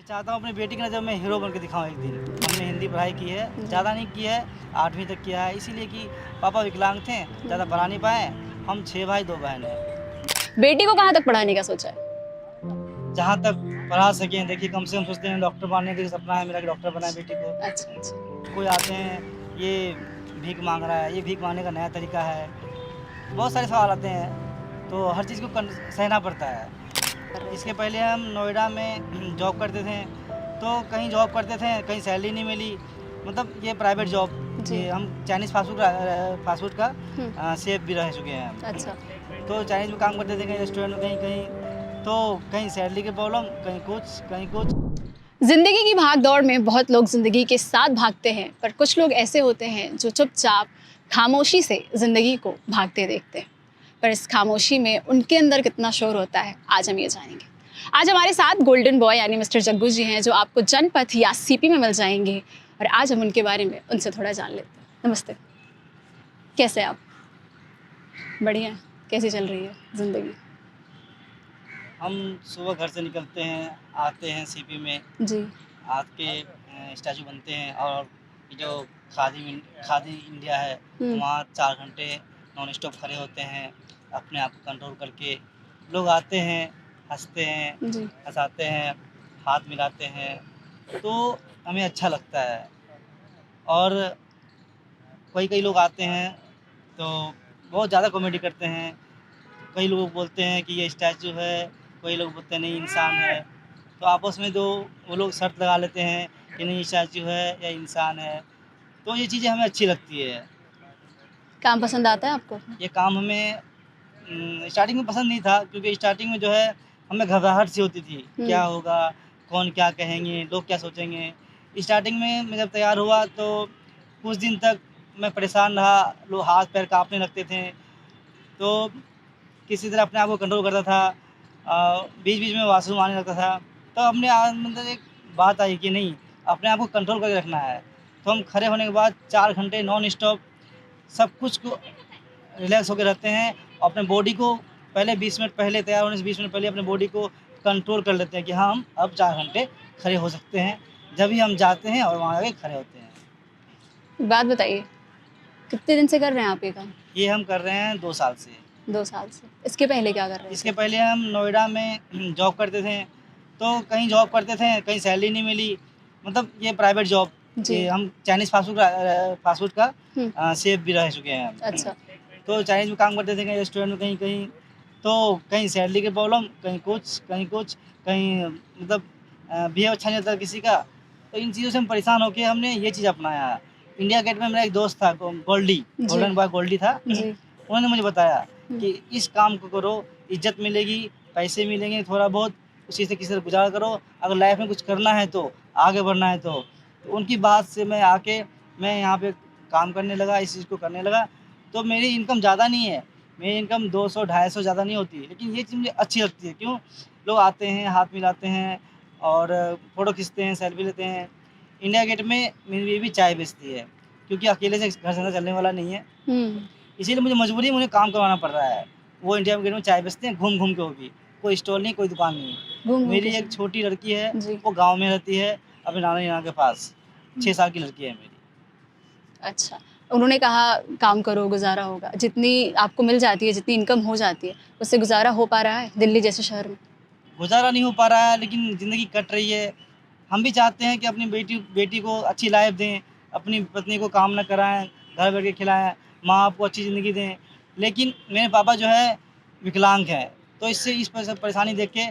चाहता हूँ अपनी बेटी की नज़र में हीरो बन के दिखाऊँ एक दिन। हमने हिंदी पढ़ाई की है, ज़्यादा नहीं की है, 8वीं तक किया है, इसीलिए कि पापा विकलांग थे, ज़्यादा पढ़ा नहीं पाए। हम 6 भाई 2 बहन हैं। बेटी को कहाँ तक पढ़ाने का सोचा है? जहाँ तक पढ़ा सकें, देखिए कम से कम सोचते हैं डॉक्टर बनने का सपना है मेरा कि डॉक्टर बनाए बेटी को। अच्छा अच्छा। कोई आते हैं, ये भीख माँग रहा है, ये भीख माँगने का नया तरीका है। बहुत सारे सवाल आते हैं, तो हर चीज़ को सहना पड़ता है। इसके पहले हम नोएडा में जॉब करते थे, तो कहीं जॉब करते थे, कहीं सैलरी नहीं मिली। मतलब ये प्राइवेट जॉब, ये हम चाइनीज़ फास्ट फूड का शेफ़ भी रह चुके हैं हम। अच्छा। तो चाइनीज़ में काम करते थे, कहीं रेस्टोरेंट में, कहीं तो कहीं सैलरी की प्रॉब्लम, कहीं कुछ, कहीं कुछ। जिंदगी की भाग दौड़ में बहुत लोग जिंदगी के साथ भागते हैं, पर कुछ लोग ऐसे होते हैं जो चुपचाप खामोशी से जिंदगी को भागते देखते हैं। पर इस खामोशी में उनके अंदर कितना शोर होता है, आज हम ये जानेंगे। आज हमारे साथ गोल्डन बॉय यानी मिस्टर जग्गू जी हैं, जो आपको जनपथ या सीपी में मिल जाएंगे, और आज हम उनके बारे में उनसे थोड़ा जान लेते हैं। नमस्ते, कैसे हैं आप? बढ़िया हैं। कैसी चल रही है जिंदगी? हम सुबह घर से निकलते हैं, आते हैं सीपी में, जी। आके स्टैचू बनते हैं और ये जो खादी इंडिया है, वहाँ 4 घंटे नॉन स्टॉप खड़े होते हैं, अपने आप को कंट्रोल करके। लोग आते हैं, हँसते हैं, जी। हँसाते हैं, हाथ मिलाते हैं, तो हमें अच्छा लगता है। और कई लोग आते हैं, तो बहुत ज़्यादा कॉमेडी करते हैं। कई लोग बोलते हैं कि ये स्टैचू है, कोई लोग बोलते हैं नहीं इंसान है। तो आपस में वो लोग शर्त लगा लेते हैं कि नहीं स्टैचू है या इंसान है। तो ये चीज़ें हमें अच्छी लगती है। काम पसंद आता है आपको? ये काम हमें स्टार्टिंग में पसंद नहीं था, क्योंकि स्टार्टिंग में जो है हमें घबराहट सी होती थी, क्या होगा, कौन क्या कहेंगे, लोग क्या सोचेंगे। स्टार्टिंग में मैं जब तैयार हुआ तो कुछ दिन तक मैं परेशान रहा, लोग हाथ पैर काँपने लगते थे, तो किसी तरह अपने आप को कंट्रोल करता था। बीच-बीच में वॉशरूम आने लगता था, तो अपने मतलब एक बात आई कि नहीं, अपने आप को कंट्रोल करके रखना है। तो हम खड़े होने के बाद 4 घंटे नॉन स्टॉप सब कुछ को रिलैक्स होके रहते हैं, और अपने बॉडी को पहले 20 मिनट पहले, तैयार होने से 20 मिनट पहले अपने बॉडी को कंट्रोल कर लेते हैं कि हाँ, हम अब 4 घंटे खड़े हो सकते हैं। जब भी हम जाते हैं और वहाँ जाके खड़े होते हैं। बात बताइए, कितने दिन से कर रहे हैं आप ये काम? ये हम कर रहे हैं 2 साल से। 2 साल से। इसके पहले क्या कर रहे इसके थे? पहले हम नोएडा में जॉब करते थे, तो कहीं जॉब करते थे, कहीं सैलरी नहीं मिली। मतलब ये प्राइवेट जॉब, जी। ये हम चाइनीज़ फास्ट फूड का शेफ़ भी रह चुके हैं हम। अच्छा। तो चाइनीज़ में काम करते थे, कहीं रेस्टोरेंट में, कहीं-कहीं। तो कहीं सैलरी की प्रॉब्लम, कहीं कुछ, कहीं कुछ, कहीं मतलब बिहेव अच्छा नहीं होता किसी का। तो इन चीज़ों से हम परेशान होके हमने ये चीज़ अपनाया। इंडिया गेट में मेरा एक दोस्त था गोल्डी, गोल्डन बॉय गोल्डी था। जी। उन्होंने मुझे बताया कि इस काम को करो, इज़्ज़त मिलेगी, पैसे मिलेंगे थोड़ा बहुत, उसी से किसी तरह गुज़ारा करो। अगर लाइफ़ में कुछ करना है तो, आगे बढ़ना है तो। तो उनकी बात से मैं आके मैं यहाँ पे काम करने लगा, इस चीज़ को करने लगा। तो मेरी इनकम ज़्यादा नहीं है, मेरी इनकम 200 250 ज़्यादा नहीं होती है, लेकिन ये चीज़ मुझे अच्छी लगती है। क्यों? लोग आते हैं, हाथ मिलाते हैं और फ़ोटो खींचते हैं, सेल्फ़ी लेते हैं। इंडिया गेट में मेरी बीवी चाय बेचती है, क्योंकि अकेले से घर से अंदर चलने वाला नहीं है। इसीलिए मुझे मजबूरी में उन्हें काम करवाना पड़ रहा है। वो इंडिया गेट में चाय बेचते हैं घूम-घूम के, वो भी। कोई स्टॉल नहीं, कोई दुकान नहीं। घूम-घूम के मेरी एक चले। छोटी लड़की है, जी। वो गाँव में रहती है, अपने नाना-नानी के पास। 6 साल की लड़की है मेरी। अच्छा, उन्होंने कहा काम करो, गुज़ारा होगा। जितनी आपको मिल जाती है, जितनी इनकम हो जाती है, उससे गुज़ारा हो पा रहा है दिल्ली जैसे शहर में? गुज़ारा नहीं हो पा रहा है, लेकिन ज़िंदगी कट रही है। हम भी चाहते हैं कि अपनी बेटी को अच्छी लाइफ़ दें, अपनी पत्नी को काम ना कराएँ, घर बैठ के खिलाएँ, माँ-बाप को अच्छी ज़िंदगी दें। लेकिन मेरे पापा जो है विकलांग हैं, तो इससे इस परेशानी देख के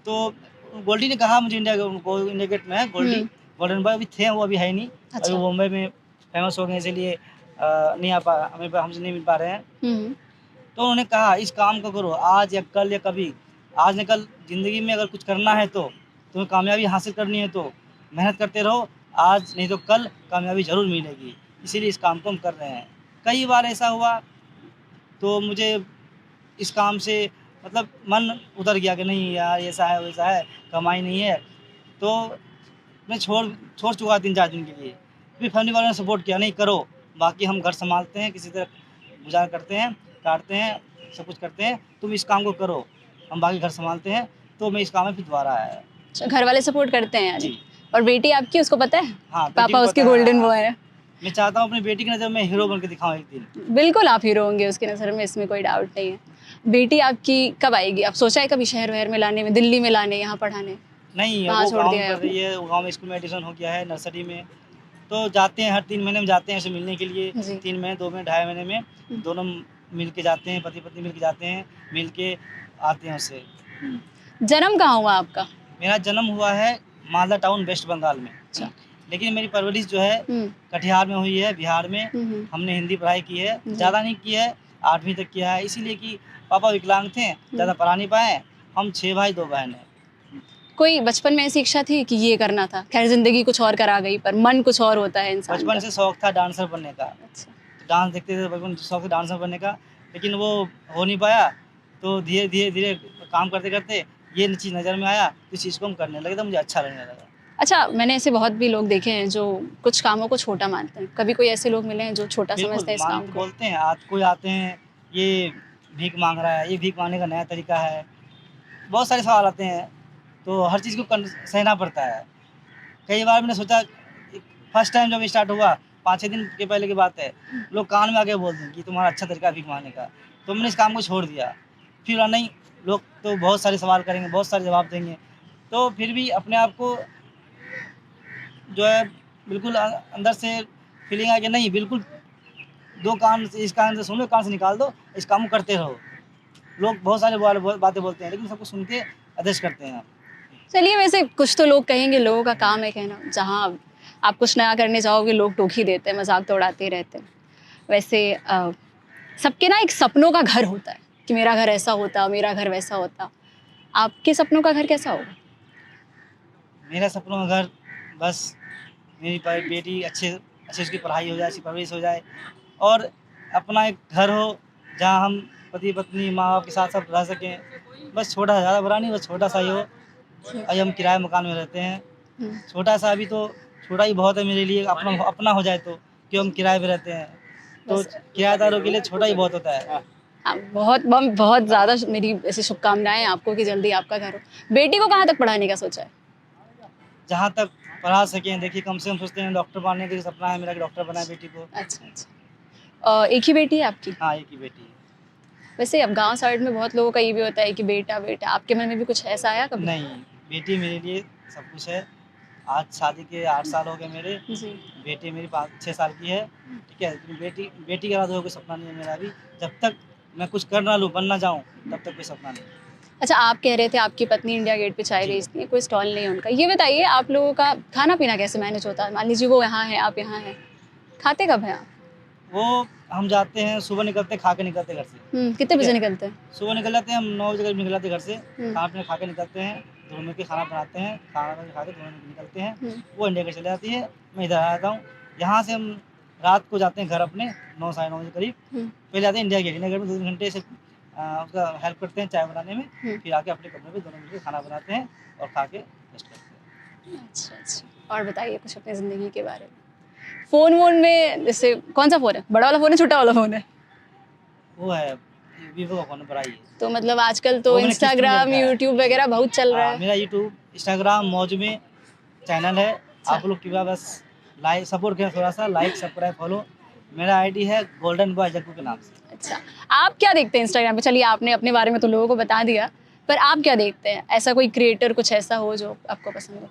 तो गोल्डी ने कहा मुझे, इंडिया गेट में है गोल्डी, गोल्डन बॉय अभी थे, वो अभी है नहीं। अभी अच्छा। वो मुंबई में फ़ेमस हो गए, इसीलिए नहीं आ पा हमसे नहीं मिल पा रहे हैं। तो उन्होंने कहा इस काम को करो, आज या कल या कभी, आज न कल ज़िंदगी में अगर कुछ करना है तो, तुम्हें कामयाबी हासिल करनी है तो मेहनत करते रहो, आज नहीं तो कल कामयाबी ज़रूर मिलेगी। इसीलिए इस काम को हम कर रहे हैं। कई बार ऐसा हुआ तो मुझे इस काम से मतलब मन उतर गया कि नहीं यार, ऐसा है, वैसा है, कमाई नहीं है। तो मैं छोड़ चुका 3-4 दिन के लिए। फिर फैमिली वालों ने सपोर्ट किया, नहीं करो, बाकी हम घर सँभालते हैं, किसी तरह गुज़ारा करते हैं, काटते हैं, सब कुछ करते हैं, तुम इस काम को करो, हम बाकी घर सँभालते हैं। तो मैं इस काम में फिर दोबारा आया। अच्छा, घर वाले सपोर्ट करते हैं यानी। जी। और बेटी आपकी, उसको पता है हाँ, बेटी पापा को उसके पता है, गोल्डन हाँ। बॉय है? मैं चाहता हूँ अपनी बेटी की नज़र में हीरो बन के दिखाऊँ एक दिन। बिल्कुल आप हीरो होंगे उसकी नज़र में, इसमें कोई डाउट नहीं है। बेटी आपकी कब आएगी? आप सोचा है कभी शहर वहर में लाने में, दिल्ली में लाने, यहाँ पढ़ाने? नहीं, कहाँ वो छोड़ गाँव दिया में है पढ़ आपने? रही है, वो गाँव में स्कूल में एडमिशन हो गया है नर्सरी में। तो जाते हैं, हर 3 महीने में जाते हैं ऐसे मिलने के लिए। जी। 3 महीने, 2 महीने, ढाई महीने में दोनों मिल के जाते हैं, पति-पत्नी मिल के जाते हैं, मिल के आते हैं उससे। जन्म कहाँ हुआ आपका? मेरा जन्म हुआ है मालदा टाउन, वेस्ट बंगाल में। अच्छा। लेकिन मेरी परवरिश जो है हुँ, कटिहार में हुई है, बिहार में। हुँ। हमने हिंदी पढ़ाई की है, जी। ज़्यादा नहीं की है, 8वीं तक किया है, इसीलिए कि पापा विकलांग थे, ज़्यादा पढ़ा नहीं पाए। हम 6 भाई 2 बहन हैं। कोई बचपन में ऐसी इच्छा थी कि ये करना था? खैर ज़िंदगी कुछ और करा गई, पर मन कुछ और होता है इंसान बचपन का। से शौक था डांसर बनने का। अच्छा। तो डांस देखते थे बचपन से, शौक था डांसर बनने का, लेकिन वो हो नहीं पाया। तो धीरे-धीरे काम करते-करते ये चीज़ नज़र में आया, तो इस चीज़ को हम करने लगे, तो मुझे अच्छा लगने लगा। अच्छा, मैंने ऐसे बहुत भी लोग देखे हैं जो कुछ कामों को छोटा मानते हैं। कभी कोई ऐसे लोग मिले हैं जो छोटा बिल्कुल, समझते हैं इस मान काम के को? बोलते हैं, आज कोई आते हैं, ये भीख माँग रहा है, ये भीख माँगने का नया तरीका है। बहुत सारे सवाल आते हैं, तो हर चीज़ को सहना पड़ता है। कई बार मैंने सोचा, फर्स्ट टाइम जब स्टार्ट हुआ, 5-6 दिन के पहले की बात है, लोग कान में आके बोलते हैं कि तुम्हारा अच्छा तरीका है भीख माँगने का। तो मैंने इस काम को छोड़ दिया। फिर बोला नहीं, लोग तो बहुत सारे सवाल करेंगे, बहुत सारे जवाब देंगे। तो फिर भी अपने आप को जो है बिल्कुल अंदर से फीलिंग आई कि नहीं, बिल्कुल 2 कान से, इस कान से सुनो, कान से निकाल दो, इस काम को करते रहो। लोग बहुत सारे बातें बोलते हैं, लेकिन सबको सुन के एडजस्ट करते हैं। चलिए, वैसे कुछ तो लोग कहेंगे, लोगों का काम है कहना, जहाँ आप कुछ नया करने जाओगे लोग टोक ही देते हैं, मज़ाक तो उड़ाते ही रहते हैं। वैसे सबके ना एक सपनों का घर होता है कि मेरा घर ऐसा होता, मेरा घर वैसा होता। आपके सपनों का घर कैसा होगा? मेरा सपनों का घर, बस मेरी बेटी अच्छे अच्छे उसकी पढ़ाई हो जाए, अच्छी परवरिश हो जाए, और अपना एक घर हो जहाँ हम पति पत्नी माँ बाप के साथ सब रह सकें। बस छोटा सा, ज़्यादा बड़ा नहीं, बस छोटा सा ही हो। अभी हम किराए मकान में रहते हैं, हुँ। छोटा सा, अभी तो छोटा ही बहुत है मेरे लिए, अपना अपना हो जाए तो, क्यों हम किराए पे रहते हैं, तो बस किराएदारों के लिए छोटा ही बहुत होता है। बहुत ज़्यादा मेरी ऐसी शुभकामनाएँ आपको कि जल्दी आपका घर हो। बेटी को कहाँ तक पढ़ाने का सोचा है? जहाँ तक पढ़ा सकें, देखिए कम से कम सोचते हैं डॉक्टर बनने का सपना है मेरा कि डॉक्टर बनाए बेटी को। अच्छा, अच्छा। एक ही बेटी है आपकी? हाँ, एक ही बेटी है। वैसे अब गाँव साइड में बहुत लोगों का ये भी होता है कि बेटा, बेटा। आपके मन में भी कुछ ऐसा आया कभी? नहीं, बेटी मेरे लिए सब कुछ है। आज शादी के 8 साल हो गए मेरे। जी। बेटी मेरी 5-6 साल की है, ठीक है? लेकिन बेटी बेटी के अलावा कोई सपना नहीं है मेरा अभी। जब तक मैं कुछ कर ना लूँ, बन ना जाऊँ, तब तक कोई सपना नहीं। अच्छा, आप कह रहे थे आपकी पत्नी इंडिया गेट पे चाय जी। बेचती है, कोई स्टॉल नहीं है उनका। ये बताइए आप लोगों का खाना-पीना कैसे मैनेज होता है? मान लीजिए वो यहाँ हैं, आप यहाँ हैं, खाते कब हैं आप? वो हम जाते हैं, सुबह निकलते हैं, खा के निकलते हैं घर से, कितने ठीक बजे है? निकलते हैं? सुबह निकल जाते हैं हम, 9 बजे करीब निकल जाते हैं घर से, हुँ, खाना-पीना खा के निकलते हैं, दोनों मिल के खाना बनाते हैं, खाना खा के दोनों निकलते हैं। हुँ। वो इंडिया गेट चली जाती है, मैं इधर आ जाता हूँ। यहाँ से हम रात को जाते हैं घर अपने, 9 साढ़े 9 बजे करीब। हुँ, पहले आते हैं इंडिया गेट में 2-3 घंटे से उसका हेल्प करते हैं चाय बनाने में, हुँ। फिर आके अपने कमरे में दोनों मिलके खाना बनाते हैं और खा के रेस्ट करते हैं। अच्छा, अच्छा। और बताइए कुछ अपनी ज़िंदगी के बारे में। फ़ोन-वोन में जैसे कौन-सा फ़ोन है? बड़ा वाला फ़ोन है, छोटा वाला फ़ोन है? वो है, वीवो का फ़ोन है, बड़ा ही है। तो मतलब आजकल तो वो मैंने किस्त में ले इंस्टाग्राम, रखा है। यूट्यूब वगैरह बहुत चल रहा है। मेरा यूट्यूब, इंस्टाग्राम, मौज में चैनल है। अच्छा। आप लोग कृपया बस लाइक सपोर्ट करें, थोड़ा-सा लाइक, सब्सक्राइब, फॉलो। मेरा आईडी है गोल्डन बॉय जग्गू के नाम से। अच्छा, आप क्या देखते हैं इंस्टाग्राम पे? चलिए आपने अपने बारे में तो लोगों को बता दिया, पर आप क्या देखते हैं? ऐसा कोई क्रिएटर कुछ ऐसा हो जो आपको पसंद हो?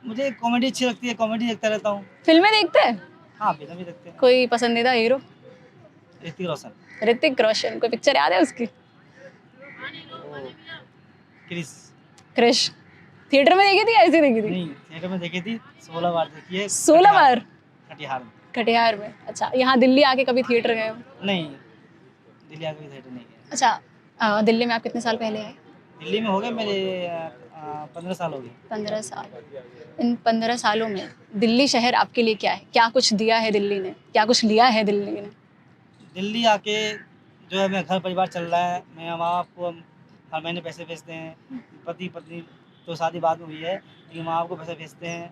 मुझे कॉमेडी अच्छी लगती है, कॉमेडी देखता रहता हूँ। फ़िल्में देखते हैं? हाँ, फ़िल्म भी देखते हैं। कोई पसंदीदा हीरो? ऋतिक रोशन, ऋतिक रोशन, कोई पिक्चर याद है उसकी? वो क्रिस। क्रिश। थिएटर में देखी थी या ऐसे देखी थी? नहीं, थिएटर में देखी थी, 16 बार देखी है। 16 बार? कटिहार में। कटिहार में। अच्छा, यहाँ दिल्ली आके कभी थिएटर गए हो? नहीं, दिल्ली आके भी थिएटर नहीं गया। अच्छा, दिल्ली में आप कितने साल पहले आए? दिल्ली में हो गए मेरे 15 साल हो गए। 15 साल। इन 15 सालों में दिल्ली शहर आपके लिए क्या है? क्या कुछ दिया है दिल्ली ने? क्या कुछ लिया है दिल्ली ने? दिल्ली आके जो है मेरा घर परिवार चल रहा है, मेरे माँ-बाप को हम हर महीने पैसे भेजते हैं। पति-पत्नी तो शादी बाद में हुई है, लेकिन माँ-बाप को पैसे भेजते हैं।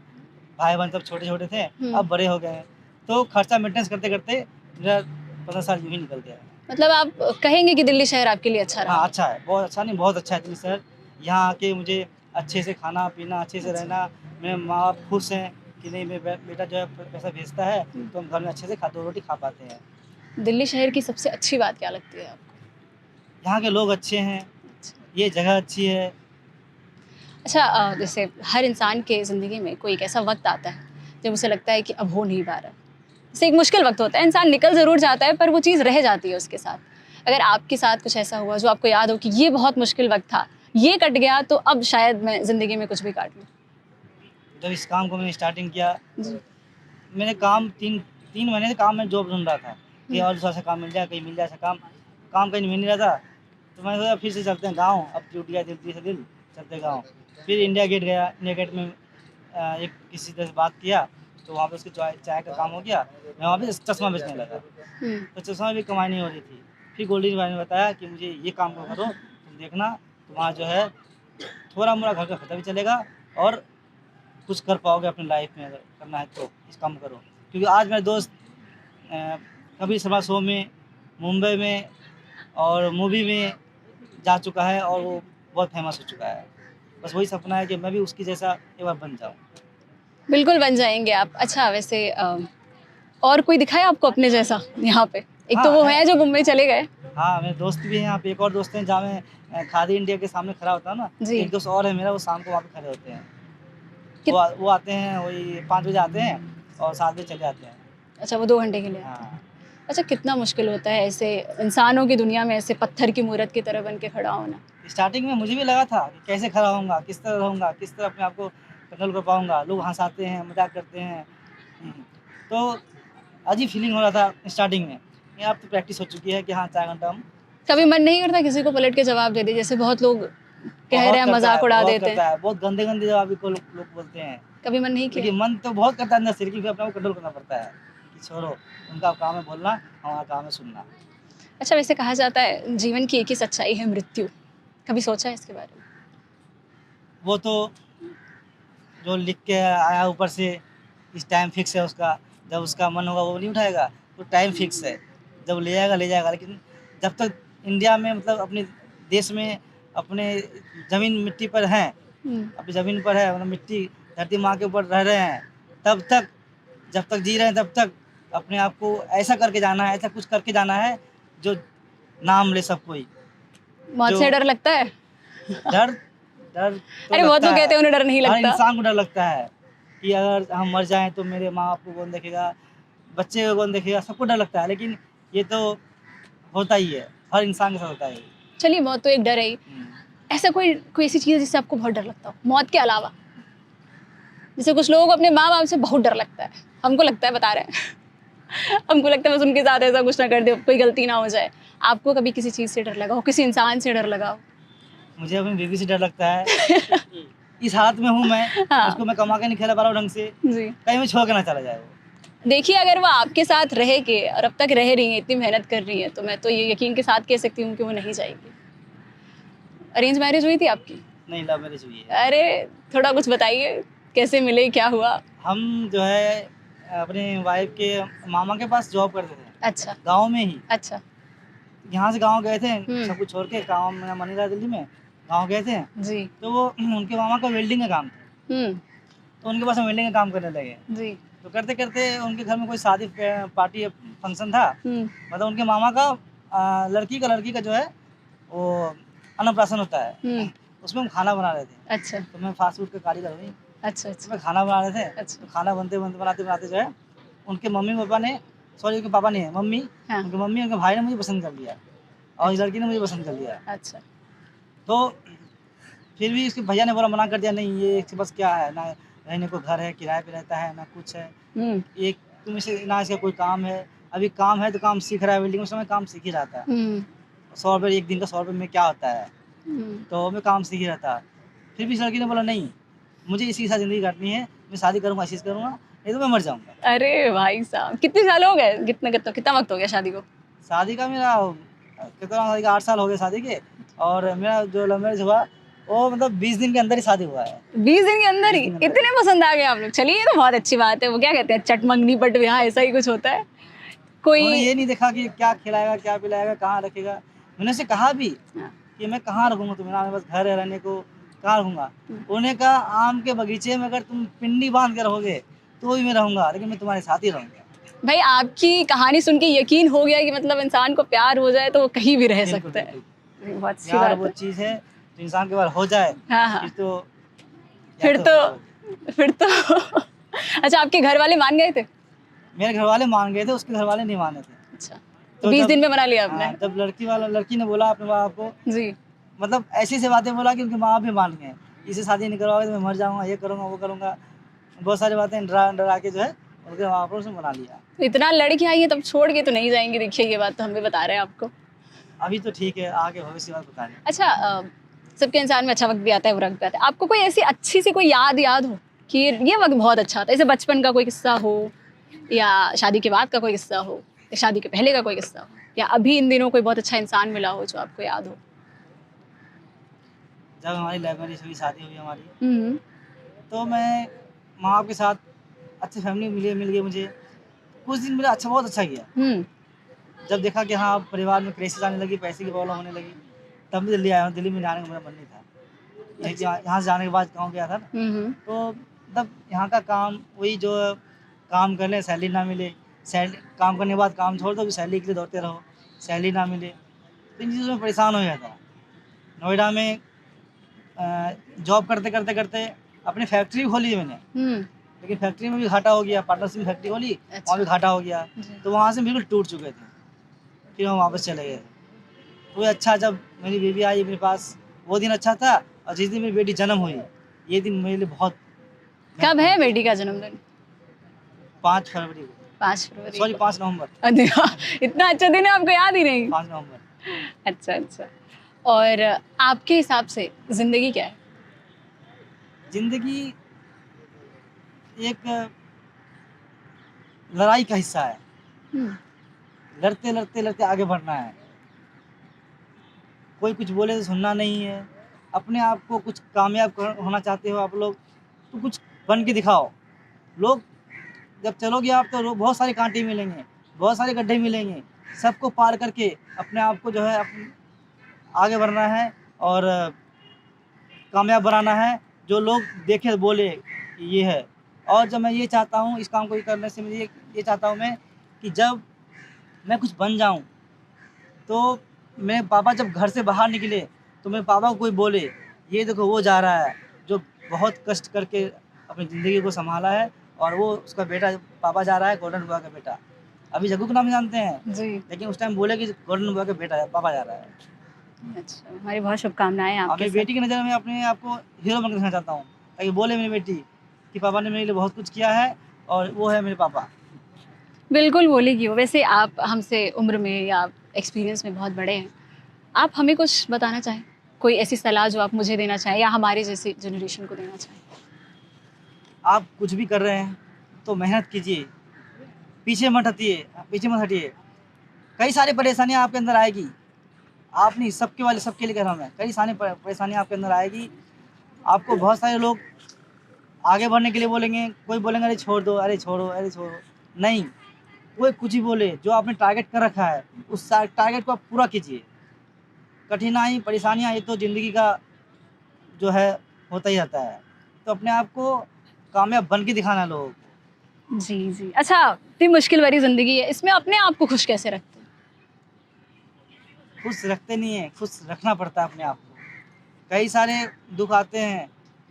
भाई-बहन सब छोटे-छोटे थे, अब बड़े हो गए हैं। तो खर्चा मेंटेनेंस करते-करते मेरा 15 साल यूँ ही निकल गया है। मतलब आप कहेंगे कि दिल्ली शहर आपके लिए अच्छा रहा? हाँ, अच्छा है, बहुत अच्छा नहीं, बहुत अच्छा है दिल्ली शहर। यहाँ आके मुझे अच्छे से खाना पीना, अच्छे से रहना। मेरे माँ बाप खुश हैं कि नहीं मेरा बेटा जो है पैसा भेजता है तो हम घर में अच्छे से दो रोटी खा पाते हैं। दिल्ली शहर की सबसे अच्छी बात क्या लगती है आपको? यहाँ के लोग अच्छे हैं, अच्छा। ये जगह अच्छी है। अच्छा जैसे हर इंसान के ज़िंदगी में कोई एक ऐसा वक्त आता है जब उसे लगता है कि अब हो नहीं पा रहा, जैसे एक मुश्किल वक्त होता है, इंसान निकल ज़रूर जाता है पर वो चीज़ रह जाती है उसके साथ। अगर आपके साथ कुछ ऐसा हुआ जो आपको याद हो कि ये बहुत मुश्किल वक्त था, ये कट गया तो अब शायद मैं ज़िंदगी में कुछ भी काट लूँ? जब इस काम को मैंने स्टार्टिंग किया, जी। मैंने काम 3 महीने से काम में जॉब ढूँढ रहा था कि और दूसरा सा काम मिल जाए, कहीं मिल जाए ऐसा काम। काम कहीं मिल नहीं रहा था, तो मैंने सोचा फिर से चलते हैं गाँव, अब टूट गया दिल से दिल, चलते गाँव। फिर इंडिया गेट गया, इंडिया गेट में एक किसी तरह से बात किया, तो वहाँ पे उसकी चाय चाय का काम हो गया। मैं वहाँ पे चश्मा बेचने लगा, हुँ। तो चश्मा भी कमाई नहीं हो रही थी। फिर गोल्डी भाई ने बताया कि मुझे ये काम करो, तुम देखना, तुम्हारा जो है थोड़ा-मोड़ा घर का खर्चा भी चलेगा और कुछ कर पाओगे अपनी लाइफ में, अगर करना है तो इस काम करो। क्योंकि आज मेरा दोस्त कबीर शर्मा शो में, मुंबई में और मूवी में जा चुका है और वो बहुत फेमस हो चुका है। बस वही सपना है कि मैं भी उसकी जैसा एक बार बन जाऊँ। बिल्कुल बन जाएँगे आप। अच्छा वैसे और कोई दिखा है आपको अपने जैसा यहाँ पे? एक तो हाँ, वो है। है जो मुंबई चले गए। हाँ, मेरे दोस्त भी हैं यहाँ पे, एक और दोस्त हैं जहाँ मैं खादी इंडिया के सामने खड़ा होता हूँ ना, जी। एक दोस्त और है मेरा, वो शाम को वहाँ पे खड़े होते हैं। कित वो आते हैं वही 5 बजे आते हैं और 7 बजे चले जाते हैं। अच्छा वो 2 घंटे के लिए आते हैं। हाँ। अच्छा कितना मुश्किल होता है ऐसे इंसानों की दुनिया में ऐसे पत्थर की मूरत की तरह बन के खड़ा होना? स्टार्टिंग में मुझे भी लगा था कि कैसे खड़ा होऊँगा, किस तरह रहूँगा, किस तरह अपने आप को कंट्रोल कर पाऊँगा। लोग हँसाते हैं, मज़ाक करते हैं। हुँ, तो अजीब फीलिंग हो रहा था स्टार्टिंग में। ये अब तो प्रैक्टिस हो चुकी है कि हाँ, 4 घंटा हम कभी सब मन नहीं करता किसी को पलट के जवाब दे दे? जैसे बहुत लोग कह रहे हैं मज़ाक उड़ा बहुत देते हैं। करता है, बहुत गंदे-गंदे जवाब भी को लोग बोलते हैं। कभी मन नहीं किया? लेकिन मन तो बहुत करता है अंदर से, लेकिन फिर अपने आप को कंट्रोल करना पड़ता है कि छोड़ो, उनका काम है बोलना, हमारा काम है सुनना। अच्छा वैसे कहा जाता है जीवन की एक ही सच्चाई है मृत्यु। कभी सोचा है इसके बारे में? वो तो जो लिख के आया ऊपर से, इस टाइम फिक्स है उसका, जब उसका मन होगा वो नहीं उठाएगा, तो टाइम फिक्स है, जब ले जाएगा। लेकिन जब तक इंडिया में मतलब अपने देश में अपने ज़मीन मिट्टी पर हैं, हुँ। अपनी ज़मीन पर है मतलब मिट्टी धरती माँ के ऊपर रह रहे हैं, तब तक जब तक जी रहे हैं तब तक अपने आप को ऐसा करके जाना है, ऐसा कुछ करके जाना है जो नाम ले सब कोई। मौत जो से डर लगता है? डर डर तो अरे बहुत लगता लोग कहते है, हैं उन्हें डर नहीं हर लगता। इंसान को डर लगता है कि अगर हम मर जाएँ तो मेरे माँ-बाप को कौन देखेगा, बच्चे को कौन देखेगा, सबको डर लगता है। लेकिन ये तो होता ही है, हर इंसान के साथ होता है ये। चलिए मौत तो एक डर है ही। हुँ। ऐसा कोई कोई ऐसी चीज़ है जिससे आपको बहुत डर लगता हो? मौत के अलावा? जैसे कुछ लोगों को अपने माँ-बाप से बहुत डर लगता है। हमको लगता है बता रहे हैं। हमको लगता है बस उनके साथ ऐसा कुछ ना कर दे, कोई गलती ना हो जाए। आपको कभी किसी चीज़ से डर लगा हो, किसी इंसान से डर लगा हो? मुझे अपनी बीवी से डर लगता है। इस हालत में हूँ मैं, हाँ। उसको मैं कमा के नहीं खिला पा रहा हूँ ढंग से, जी। कहीं भी छोड़ के ना चला जाए वो। देखिए अगर वो आपके साथ रह के और अब तक रह रही हैं, इतनी मेहनत कर रही हैं, तो मैं तो ये यकीन के साथ कह सकती हूँ कि वो नहीं जाएगी। अरेंज मैरिज हुई थी आपकी? नहीं, लव मैरिज हुई है। अरे! थोड़ा कुछ बताइए, कैसे मिले, क्या हुआ? हम जो है अपनी वाइफ़ के मामा के पास जॉब करते थे, अच्छा, गाँव में ही। अच्छा। यहाँ से गाँव गए थे, हुँ। सब कुछ छोड़ के गाँव में मन नहीं रहा दिल्ली में, गाँव गए थे, जी। तो वो उनके मामा का वेल्डिंग का काम था, हुँ, तो उनके पास हम वेल्डिंग का काम करने लगे। जी। तो करते-करते उनके घर में कोई शादी पार्टी या फंक्शन था, हुँ, मतलब उनके मामा का लड़की का जो है वो अन्नप्राशन होता है, हुँ। उसमें हम खाना बना रहे थे। अच्छा, तो मैं फास्ट फूड का कारीगर हूँ, अच्छा, तो अच्छा, मैं खाना बना रहे थे, अच्छा। तो खाना बनाते जो है उनके मम्मी-पापा ने, सॉरी उनके पापा नहीं है, मम्मी, हाँ, उनके मम्मी उनके भाई ने मुझे पसंद कर लिया और इस अच्छा, लड़की ने मुझे पसंद कर लिया। अच्छा। तो फिर भी उसके भैया ने बोला, मना कर दिया, नहीं ये इसके पास क्या है, ना रहने को घर है, किराए पे रहता है, ना कुछ है। हुँ, एक तुम इसे ना इसका कोई काम है, अभी काम है तो काम सीख रहा है, वेल्डिंग उस समय काम सीख ही रहा था। हुँ, 100 रुपए एक दिन का 100 रुपए में क्या होता है? हुँ। तो मैं काम सीख ही रहा था। फिर भी इस लड़की ने बोला, नहीं, मुझे इसी के साथ ज़िंदगी काटनी है, मैं शादी करूँगा इसी से करूँगा, नहीं तो मैं मर जाऊँगा। अरे भाई साहब! कितने साल हो गए? कितना वक़्त हो गया शादी को? शादी का मेरा कितना शादी का 8 साल हो गए शादी के, और मेरा जो लव मैरिज हुआ, वो मतलब 20 दिन के अंदर ही शादी हुआ है। 20 दिन के अंदर 20 ही? दिन के अंदर इतने ही। पसंद आ गए आप लोग। चलिए ये तो बहुत अच्छी बात है। वो क्या कहते हैं चटमंगनी पट ब्याह ऐसा ही कुछ होता है? उन्होंने कोई ये नहीं देखा कि क्या खिलाएगा, क्या पिलाएगा, कहाँ रखेगा। मैंने उससे कहा भी हाँ, कि मैं कहाँ रखूँगा तुम्हें, ना मेरे पास घर है रहने को, कहाँ रहूँगा? उन्होंने कहा आम के बगीचे में अगर तुम पिंडी बांध के रहोगे तो भी मैं रहूँगा, लेकिन मैं तुम्हारे साथ ही रहूँगा। भाई आपकी कहानी सुन के यकीन हो गया कि मतलब इंसान को प्यार हो जाए तो वो कहीं भी रह बिल्कुल, सकता है। बिल्कुल। बहुत अच्छी प्यार बात वो है। चीज़ है जो इंसान के बाद हो जाए हाँ, हाँ। फिर तो फिर यात्रा सफल होगी। तो फिर तो अच्छा आपके घर वाले मान गए थे? मेरे घरवाले मान गए थे, उसके घरवाले नहीं माने थे। अच्छा, तो तो 20 जब दिन में मना लिया आपने? हाँ, जब लड़की ने बोला अपने माँ-बाप को, जी। मतलब ऐसी-ऐसी बातें बोला कि उनके माँ-बाप भी मान गए। इससे शादी नहीं करवाओगे तो मैं मर जाऊँगा, ये करूँगा, वो करूँगा। बहुत सारी बातें डरा के जो है उनके माँ-बाप ने उसे मना लिया। तो इतना लड़ के आई हैं तब छोड़ के तो नहीं जाएँगी, देखिए ये बात तो हम भी बता रहे हैं आपको। अभी तो ठीक है, आगे भविष्य की बात बता रहे हैं। अच्छा सबके इंसान में अच्छा वक़्त भी आता है, बुरा वक़्त भी आता है। आपको कोई ऐसी अच्छी सी कोई याद हो कि ये वक़्त बहुत अच्छा था? जैसे बचपन का कोई किस्सा हो या शादी के बाद का कोई किस्सा हो या शादी के पहले का कोई किस्सा हो या अभी इन दिनों कोई बहुत अच्छा इंसान मिला हो जो आपको याद हो? जब हमारी लव मैरिज हुई, शादी हुई हमारी, हुँ, तो मैं माँ-बाप के साथ अच्छी फैमिली मिल गई मुझे। कुछ दिन मेरा बहुत अच्छा गया। हुँ। जब देखा कि हाँ, परिवार में क्राइसिस आने लगी, पैसे की प्रॉब्लम होने लगी, तब मैं दिल्ली आया हूँ। दिल्ली में जाने का मेरा मन नहीं था। यहीं अच्छा। यहाँ से जाने के बाद गाँव गया था ना, हुँ, हुँ। तो तब यहाँ का काम वही जो काम कर लें, सैलरी ना मिले, काम करने के बाद काम छोड़ दो, फिर सैलरी के लिए दौड़ते रहो, सैलरी ना मिले, तो इन चीज़ों में परेशान हो गया था। नोएडा में जॉब करते-करते अपनी फैक्ट्री भी खोली है मैंने, हुँ, लेकिन फैक्ट्री में भी घाटा हो गया, पार्टनरशिप में फैक्ट्री खोली, वहाँ भी अच्छा। घाटा हो गया, जी। तो वहाँ से बिल्कुल टूट चुके थे। फिर हम वापस चले गए। तो अच्छा जब मेरी बेबी आई मेरे पास, वो दिन अच्छा था, और जिस दिन मेरी बेटी जन्म हुई, ये दिन मेरे लिए बहुत कब है महत्वपूर्ण था। बेटी का जन्मदिन? 5 फरवरी को, 5 फरवरी सॉरी को। 5 नवंबर, अरे वाह! इतना अच्छा दिन है आपको याद ही नहीं? 5 नवंबर। अच्छा, अच्छा। और आपके हिसाब से ज़िंदगी क्या है? ज़िंदगी एक लड़ाई का हिस्सा है। हुँ, लड़ते आगे बढ़ना है। कोई कुछ बोले तो सुनना नहीं है। अपने आप को कुछ कामयाब होना चाहते हो आप लोग, तो कुछ बन के दिखाओ। लोग जब चलोगे आप तो बहुत सारे कांटे मिलेंगे, बहुत सारे गड्ढे मिलेंगे। सबको पार करके अपने आप को जो है आगे बढ़ना है और कामयाब बनाना है। जो लोग देखे बोले कि ये है। और जब मैं ये चाहता हूँ, इस काम को करने से मुझे ये चाहता हूँ मैं कि जब मैं कुछ बन जाऊँ, तो मेरे पापा जब घर से बाहर निकले तो मेरे पापा को कोई बोले, ये देखो वो जा रहा है जो बहुत कष्ट करके अपनी ज़िंदगी को संभाला है, और वो उसका बेटा पापा जा रहा है गोल्डन बुआ का बेटा। अभी जग्गू का नाम जानते हैं, जी। लेकिन उस टाइम बोले कि गोल्डन बुआ का बेटा है, पापा जा रहा है। अच्छा, हमारी बहुत शुभकामनाएँ और आपके मेरी साथ। बेटी की नज़र में अपने आप को हीरो बनकर दिखाना चाहता हूँ, ताकि बोले मेरी बेटी कि पापा ने मेरे लिए बहुत कुछ किया है और वो है मेरे पापा। बिल्कुल बोलेगी वो। वैसे आप हमसे उम्र में या एक्सपीरियंस में बहुत बड़े हैं। आप हमें कुछ बताना चाहें? कोई ऐसी सलाह जो आप मुझे देना चाहें या हमारे जैसी जनरेशन को देना चाहें? आप कुछ भी कर रहे हैं तो मेहनत कीजिए, पीछे मत हटिए। कई सारी परेशानियाँ आपके अंदर आएगी, आप नहीं, सबके लिए कह रहा हूँ मैं। कई सारी परेशानियाँ आपके अंदर आएगी। आपको बहुत सारे लोग आगे बढ़ने के लिए बोलेंगे, कोई बोलेंगे अरे छोड़ दो, अरे छोड़ो, अरे छोड़ो। नहीं, कोई कुछ ही बोले, जो आपने टारगेट कर रखा है उस टारगेट को आप पूरा कीजिए। कठिनाई, परेशानियाँ ये तो ज़िंदगी का जो है होता ही रहता है। तो अपने आप को कामयाब बन के दिखाना है लोगों को। जी, जी। अच्छा, इतनी मुश्किल भरी ज़िंदगी है, इसमें अपने आप को खुश कैसे रखते हैं? खुश रखते नहीं हैं, खुश रखना पड़ता है अपने आप को। कई सारे दुःख आते हैं,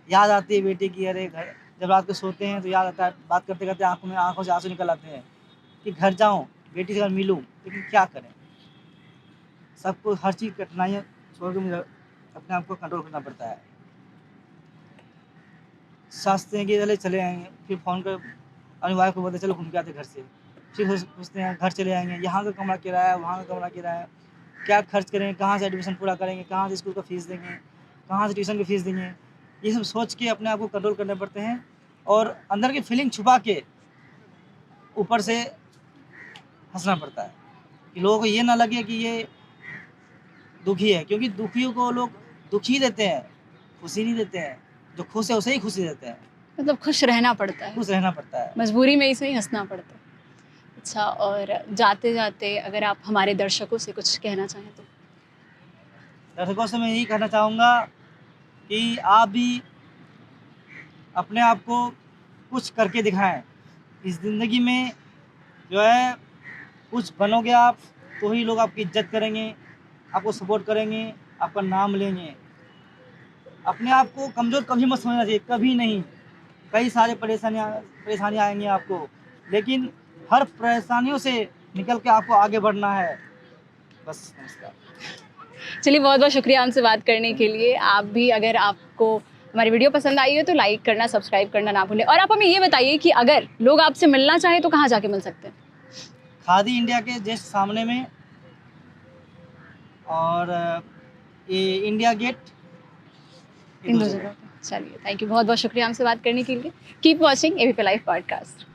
याद आती है बेटी की, अरे घर जब रात को सोते हैं तो याद आता है, बात करते-करते आँखों से आँसू निकल आते हैं कि घर जाऊँ, बेटी से अगर मिलूँ, लेकिन क्या करें? सबको हर चीज़ कठिनाइयाँ छोड़ के मुझे अपने आप को कंट्रोल करना पड़ता है। सोचते हैं कि चले आएँगे, फिर फ़ोन कर अपनी वाइफ़ को बोलते हैं चलो घूम के आते हैं घर से। फिर सोचते हैं घर चले आएँगे, यहाँ का कमरा किराया, वहाँ का कमरा किराया, क्या खर्च करेंगे, कहाँ से एडमिशन पूरा करेंगे, कहाँ से स्कूल का फ़ीस देंगे, कहाँ से ट्यूशन की फ़ीस देंगे। ये सब सोच के अपने आप को कंट्रोल करने पड़ते हैं, और अंदर की फीलिंग छुपा के ऊपर से हँसना पड़ता है, कि लोगों को ये ना लगे कि ये दुखी है, क्योंकि दुखियों को लोग दुखी देते हैं, खुशी नहीं देते हैं। जो खुश है उसे ही खुशी देते हैं, मतलब खुश रहना पड़ता है, खुश रहना पड़ता है। मजबूरी में ही सही हँसना पड़ता है। अच्छा और जाते-जाते अगर आप हमारे दर्शकों से कुछ कहना चाहें तो? दर्शकों से मैं यही कहना चाहूँगा कि आप भी अपने आप को कुछ करके दिखाएं। इस ज़िंदगी में जो है कुछ बनोगे आप तो ही लोग आपकी इज्जत करेंगे, आपको सपोर्ट करेंगे, आपका नाम लेंगे। अपने आप को कमज़ोर कभी मत समझना चाहिए, कभी नहीं। कई सारे परेशानियाँ आएँगी आपको, लेकिन हर परेशानियों से निकल के आपको आगे बढ़ना है। बस, नमस्कार। चलिए, बहुत बहुत शुक्रिया हमसे बात करने के लिए। आप भी, अगर आपको हमारी वीडियो पसंद आई हो तो लाइक करना, सब्सक्राइब करना ना भूलें। और आप हमें ये बताइए कि अगर लोग आपसे मिलना चाहें तो कहाँ जाके मिल सकते हैं? खादी इंडिया के जस्ट सामने में, और ये इंडिया गेट, ये इन 2 दो जगह। जगह पे। चलिए, थैंक यू, बहुत बहुत शुक्रिया हमसे बात करने के लिए। Keep watching ABP live podcast.